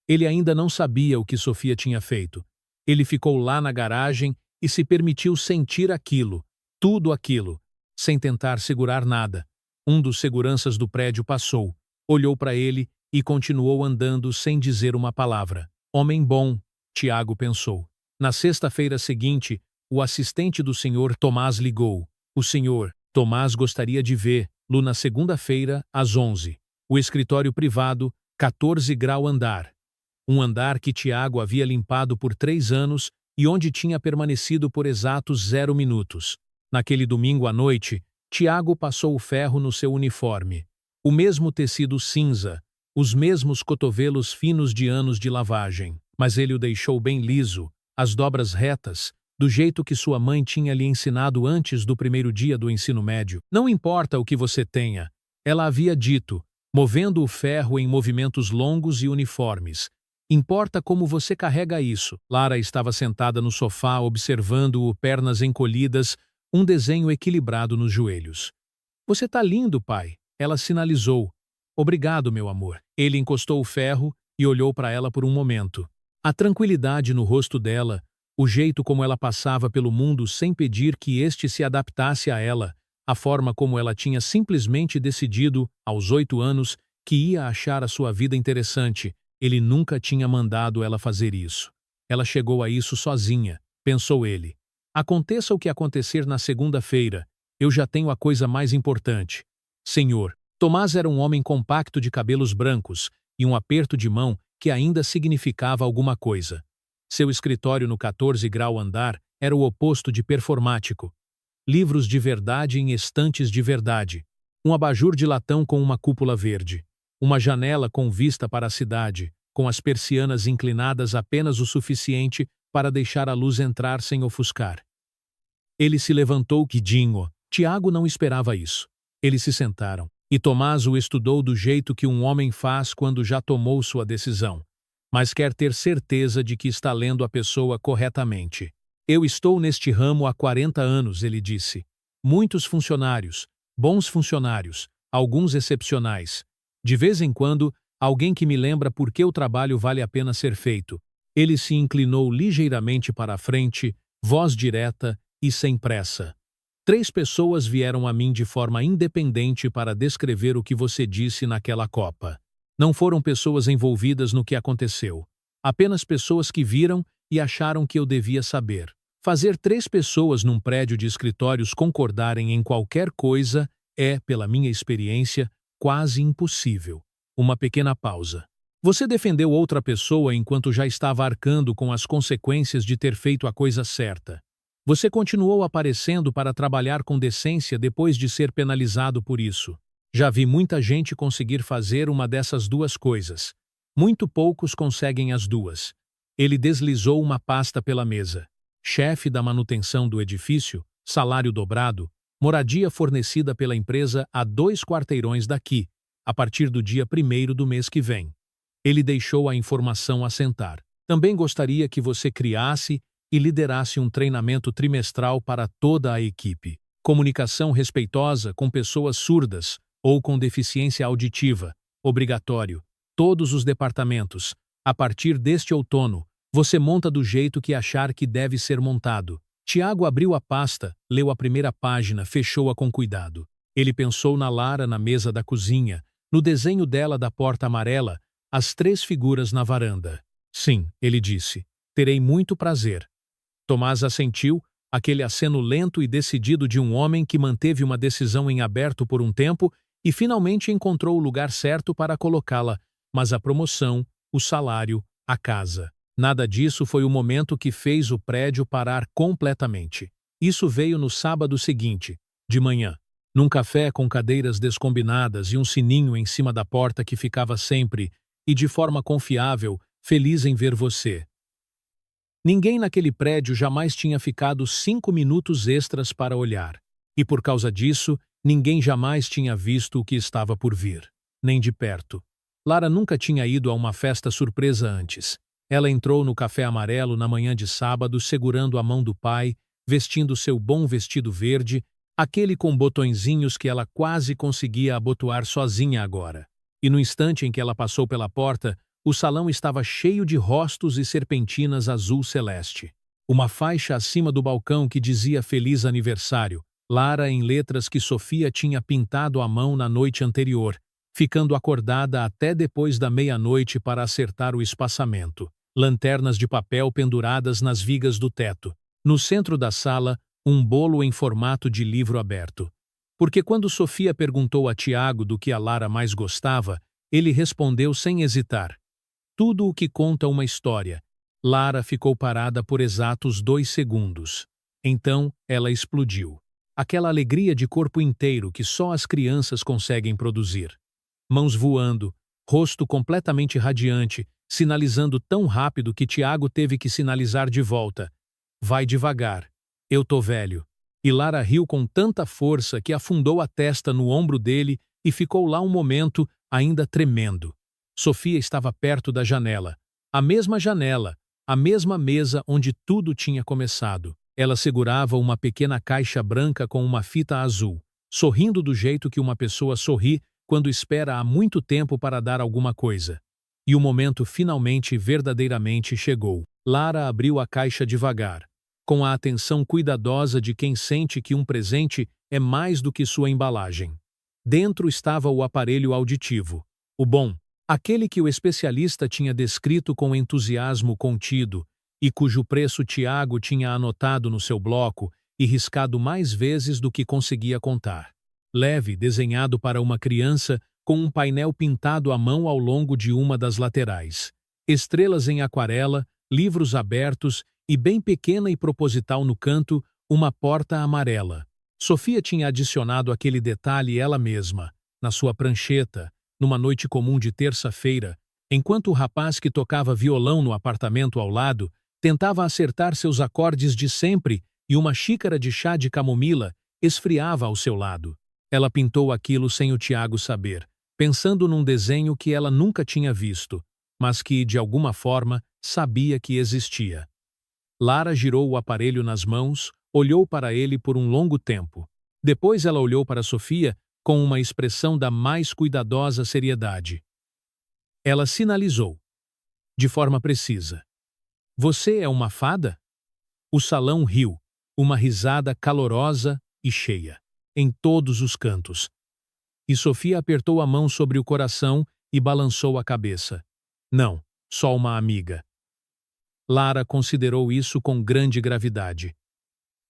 Ele ainda não sabia o que Sofia tinha feito. Ele ficou lá na garagem e se permitiu sentir aquilo, tudo aquilo, sem tentar segurar nada. Um dos seguranças do prédio passou, olhou para ele e continuou andando sem dizer uma palavra. Homem bom, Tiago pensou. Na sexta-feira seguinte, o assistente do Sr. Tomás ligou. O Sr. Tomás gostaria de vê-lo na segunda-feira, às 11. O escritório privado, 14 grau andar. Um andar que Tiago havia limpado por 3 anos e onde tinha permanecido por exatos 0 minutos. Naquele domingo à noite, Tiago passou o ferro no seu uniforme. O mesmo tecido cinza, os mesmos cotovelos finos de anos de lavagem. Mas ele o deixou bem liso, as dobras retas, do jeito que sua mãe tinha lhe ensinado antes do primeiro dia do ensino médio. Não importa o que você tenha, ela havia dito, movendo o ferro em movimentos longos e uniformes. Importa como você carrega isso. Lara estava sentada no sofá observando-o, pernas encolhidas, um desenho equilibrado nos joelhos. Você tá lindo, pai, ela sinalizou. Obrigado, meu amor. Ele encostou o ferro e olhou para ela por um momento. A tranquilidade no rosto dela, o jeito como ela passava pelo mundo sem pedir que este se adaptasse a ela, a forma como ela tinha simplesmente decidido, aos 8 anos, que ia achar a sua vida interessante. Ele nunca tinha mandado ela fazer isso. Ela chegou a isso sozinha, pensou ele. Aconteça o que acontecer na segunda-feira, eu já tenho a coisa mais importante. Senhor, Tomás era um homem compacto de cabelos brancos e um aperto de mão que ainda significava alguma coisa. Seu escritório no 14 grau andar era o oposto de performático. Livros de verdade em estantes de verdade. Um abajur de latão com uma cúpula verde. Uma janela com vista para a cidade, com as persianas inclinadas apenas o suficiente para deixar a luz entrar sem ofuscar. Ele se levantou quidinho. Tiago não esperava isso. Eles se sentaram, e Tomás o estudou do jeito que um homem faz quando já tomou sua decisão, mas quer ter certeza de que está lendo a pessoa corretamente. Eu estou neste ramo há 40 anos, ele disse. Muitos funcionários, bons funcionários, alguns excepcionais. De vez em quando, alguém que me lembra por que o trabalho vale a pena ser feito. Ele se inclinou ligeiramente para a frente, voz direta e sem pressa. 3 pessoas vieram a mim de forma independente para descrever o que você disse naquela copa. Não foram pessoas envolvidas no que aconteceu. Apenas pessoas que viram e acharam que eu devia saber. Fazer 3 pessoas num prédio de escritórios concordarem em qualquer coisa é, pela minha experiência, quase impossível. Uma pequena pausa. Você defendeu outra pessoa enquanto já estava arcando com as consequências de ter feito a coisa certa. Você continuou aparecendo para trabalhar com decência depois de ser penalizado por isso. Já vi muita gente conseguir fazer uma dessas 2 coisas. Muito poucos conseguem as 2. Ele deslizou uma pasta pela mesa. Chefe da manutenção do edifício, salário dobrado, moradia fornecida pela empresa a 2 quarteirões daqui, a partir do dia 1º do mês que vem. Ele deixou a informação assentar. Também gostaria que você criasse e liderasse um treinamento trimestral para toda a equipe. Comunicação respeitosa com pessoas surdas ou com deficiência auditiva. Obrigatório. Todos os departamentos. A partir deste outono, você monta do jeito que achar que deve ser montado. Tiago abriu a pasta, leu a primeira página, fechou-a com cuidado. Ele pensou na Lara na mesa da cozinha, no desenho dela da porta amarela, as 3 figuras na varanda. Sim, ele disse, terei muito prazer. Tomás assentiu, aquele aceno lento e decidido de um homem que manteve uma decisão em aberto por um tempo e finalmente encontrou o lugar certo para colocá-la, mas a promoção, o salário, a casa. Nada disso foi o momento que fez o prédio parar completamente. Isso veio no sábado seguinte, de manhã, num café com cadeiras descombinadas e um sininho em cima da porta que ficava sempre, e de forma confiável, feliz em ver você. Ninguém naquele prédio jamais tinha ficado 5 minutos extras para olhar. E por causa disso, ninguém jamais tinha visto o que estava por vir. Nem de perto. Lara nunca tinha ido a uma festa surpresa antes. Ela entrou no café amarelo na manhã de sábado, segurando a mão do pai, vestindo seu bom vestido verde, aquele com botõezinhos que ela quase conseguia abotoar sozinha agora. E no instante em que ela passou pela porta, o salão estava cheio de rostos e serpentinas azul celeste. Uma faixa acima do balcão que dizia Feliz Aniversário, Lara em letras que Sofia tinha pintado à mão na noite anterior, ficando acordada até depois da meia-noite para acertar o espaçamento. Lanternas de papel penduradas nas vigas do teto. No centro da sala, um bolo em formato de livro aberto. Porque quando Sofia perguntou a Tiago do que a Lara mais gostava, ele respondeu sem hesitar. Tudo o que conta uma história. Lara ficou parada por exatos 2 segundos. Então, ela explodiu. Aquela alegria de corpo inteiro que só as crianças conseguem produzir. Mãos voando, rosto completamente radiante, sinalizando tão rápido que Tiago teve que sinalizar de volta. Vai devagar. Eu tô velho. E Lara riu com tanta força que afundou a testa no ombro dele e ficou lá um momento, ainda tremendo. Sofia estava perto da janela. A mesma mesa onde tudo tinha começado. Ela segurava uma pequena caixa branca com uma fita azul, sorrindo do jeito que uma pessoa sorri quando espera há muito tempo para dar alguma coisa. E o momento finalmente, verdadeiramente chegou. Lara abriu a caixa devagar, com a atenção cuidadosa de quem sente que um presente é mais do que sua embalagem. Dentro estava o aparelho auditivo. O bom, aquele que o especialista tinha descrito com entusiasmo contido e cujo preço Tiago tinha anotado no seu bloco e riscado mais vezes do que conseguia contar. Leve, desenhado para uma criança, com um painel pintado à mão ao longo de uma das laterais. Estrelas em aquarela, livros abertos e bem pequena e proposital no canto, uma porta amarela. Sofia tinha adicionado aquele detalhe ela mesma, na sua prancheta, numa noite comum de terça-feira, enquanto o rapaz que tocava violão no apartamento ao lado tentava acertar seus acordes de sempre e uma xícara de chá de camomila esfriava ao seu lado. Ela pintou aquilo sem o Tiago saber, pensando num desenho que ela nunca tinha visto, mas que, de alguma forma, sabia que existia. Lara girou o aparelho nas mãos, olhou para ele por um longo tempo. Depois ela olhou para Sofia com uma expressão da mais cuidadosa seriedade. Ela sinalizou, de forma precisa. Você é uma fada? O salão riu, uma risada calorosa e cheia, em todos os cantos. E Sofia apertou a mão sobre o coração e balançou a cabeça. Não, só uma amiga. Lara considerou isso com grande gravidade.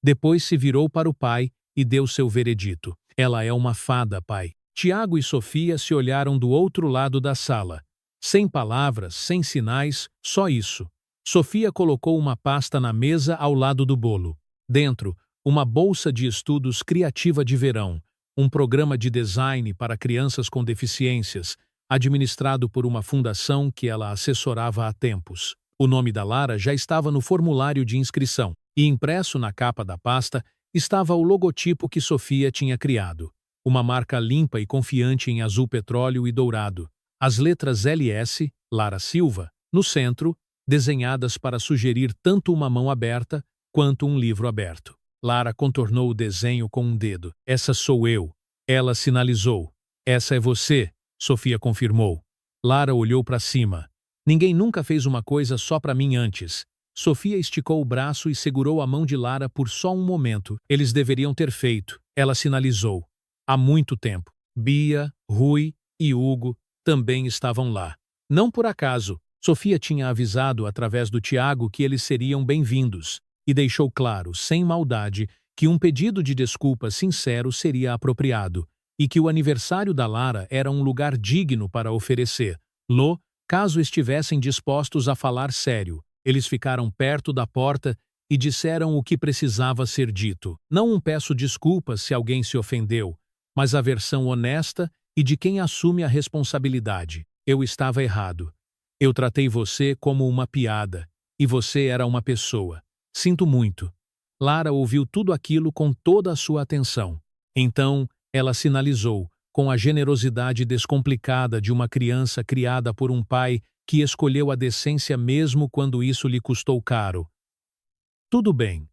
Depois se virou para o pai e deu seu veredito. Ela é uma fada, pai. Tiago e Sofia se olharam do outro lado da sala. Sem palavras, sem sinais, só isso. Sofia colocou uma pasta na mesa ao lado do bolo. Dentro, uma bolsa de estudos criativa de verão, um programa de design para crianças com deficiências, administrado por uma fundação que ela assessorava há tempos. O nome da Lara já estava no formulário de inscrição, e impresso na capa da pasta estava o logotipo que Sofia tinha criado. Uma marca limpa e confiante em azul petróleo e dourado. As letras LS, Lara Silva, no centro, desenhadas para sugerir tanto uma mão aberta quanto um livro aberto. Lara contornou o desenho com um dedo. Essa sou eu. Ela sinalizou. Essa é você, Sofia confirmou. Lara olhou para cima. Ninguém nunca fez uma coisa só para mim antes. Sofia esticou o braço e segurou a mão de Lara por só um momento. Eles deveriam ter feito. Ela sinalizou. Há muito tempo. Bia, Rui e Hugo também estavam lá. Não por acaso. Sofia tinha avisado através do Tiago que eles seriam bem-vindos e deixou claro, sem maldade, que um pedido de desculpa sincero seria apropriado e que o aniversário da Lara era um lugar digno para oferecer. Caso estivessem dispostos a falar sério, eles ficaram perto da porta e disseram o que precisava ser dito. Não peço desculpas se alguém se ofendeu, mas a versão honesta e de quem assume a responsabilidade. Eu estava errado. Eu tratei você como uma piada, e você era uma pessoa. Sinto muito. Lara ouviu tudo aquilo com toda a sua atenção. Então, ela sinalizou, com a generosidade descomplicada de uma criança criada por um pai que escolheu a decência mesmo quando isso lhe custou caro. Tudo bem.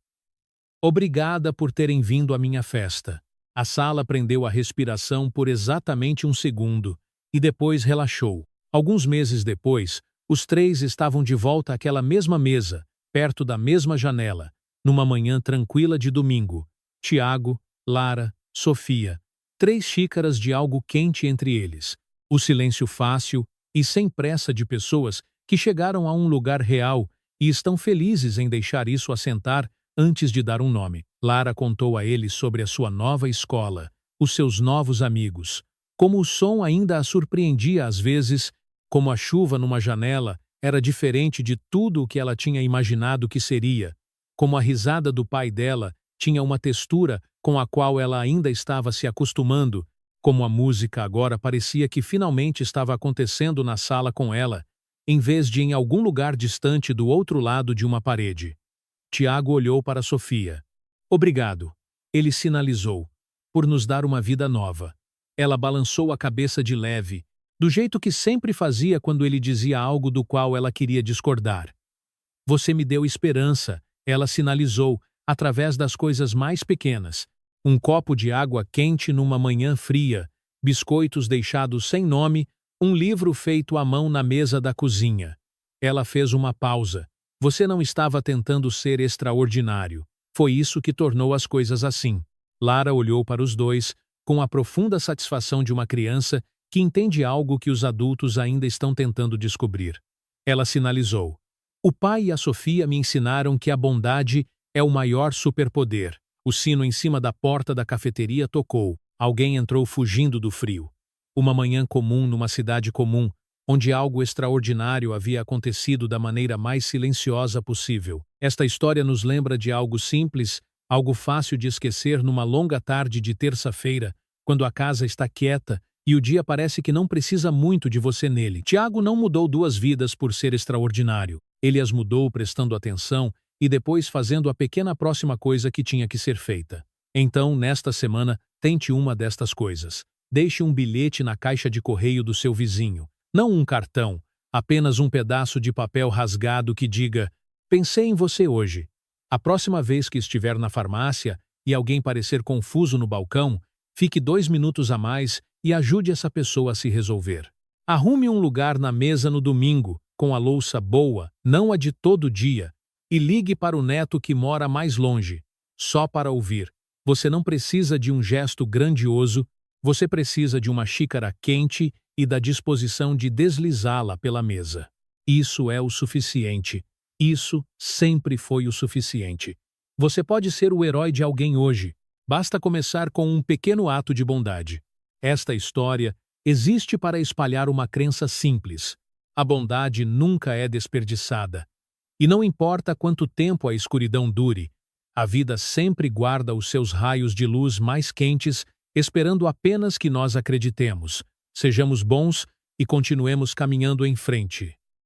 Obrigada por terem vindo à minha festa. A sala prendeu a respiração por exatamente um segundo, e depois relaxou. Alguns meses depois, os três estavam de volta àquela mesma mesa, perto da mesma janela, numa manhã tranquila de domingo. Tiago, Lara, Sofia. 3 xícaras de algo quente entre eles. O silêncio fácil e sem pressa de pessoas que chegaram a um lugar real e estão felizes em deixar isso assentar antes de dar um nome. Lara contou a eles sobre a sua nova escola, os seus novos amigos, como o som ainda a surpreendia às vezes, como a chuva numa janela era diferente de tudo o que ela tinha imaginado que seria, como a risada do pai dela tinha uma textura com a qual ela ainda estava se acostumando, como a música agora parecia que finalmente estava acontecendo na sala com ela, em vez de em algum lugar distante do outro lado de uma parede. Tiago olhou para Sofia. Obrigado, ele sinalizou, por nos dar uma vida nova. Ela balançou a cabeça de leve, do jeito que sempre fazia quando ele dizia algo do qual ela queria discordar. Você me deu esperança, ela sinalizou, através das coisas mais pequenas. Um copo de água quente numa manhã fria, biscoitos deixados sem nome, um livro feito à mão na mesa da cozinha. Ela fez uma pausa. Você não estava tentando ser extraordinário. Foi isso que tornou as coisas assim. Lara olhou para os dois, com a profunda satisfação de uma criança que entende algo que os adultos ainda estão tentando descobrir. Ela sinalizou. O pai e a Sofia me ensinaram que a bondade é o maior superpoder. O sino em cima da porta da cafeteria tocou. Alguém entrou fugindo do frio. Uma manhã comum numa cidade comum, onde algo extraordinário havia acontecido da maneira mais silenciosa possível. Esta história nos lembra de algo simples, algo fácil de esquecer numa longa tarde de terça-feira, quando a casa está quieta e o dia parece que não precisa muito de você nele. Tiago não mudou 2 vidas por ser extraordinário. Ele as mudou prestando atenção e depois fazendo a pequena próxima coisa que tinha que ser feita. Então, nesta semana, tente uma destas coisas. Deixe um bilhete na caixa de correio do seu vizinho. Não um cartão, apenas um pedaço de papel rasgado que diga: pensei em você hoje. A próxima vez que estiver na farmácia e alguém parecer confuso no balcão, fique 2 minutos a mais e ajude essa pessoa a se resolver. Arrume um lugar na mesa no domingo, com a louça boa, não a de todo dia, e ligue para o neto que mora mais longe, só para ouvir. Você não precisa de um gesto grandioso, você precisa de uma xícara quente e da disposição de deslizá-la pela mesa. Isso é o suficiente. Isso sempre foi o suficiente. Você pode ser o herói de alguém hoje. Basta começar com um pequeno ato de bondade. Esta história existe para espalhar uma crença simples. A bondade nunca é desperdiçada. E não importa quanto tempo a escuridão dure, a vida sempre guarda os seus raios de luz mais quentes, esperando apenas que nós acreditemos, sejamos bons e continuemos caminhando em frente.